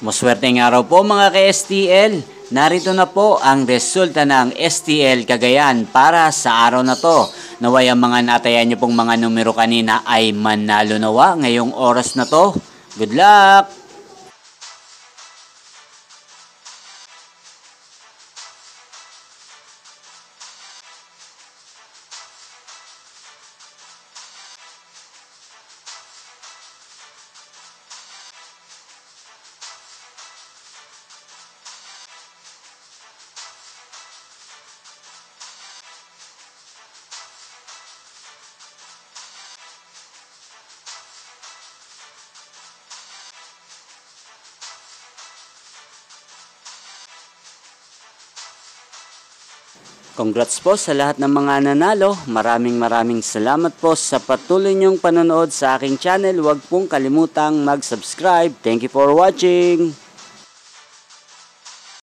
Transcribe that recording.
Maswerteng araw po mga ka-STL. Narito na po ang resulta ng STL Cagayan para sa araw na to. Naway ang mga natayan nyo pong mga numero kanina ay manalo nawa ngayong oras na to. Good luck! Congrats po sa lahat ng mga nanalo. Maraming salamat po sa patuloy niyong panonood sa aking channel. Huwag pong kalimutang mag-subscribe. Thank you for watching.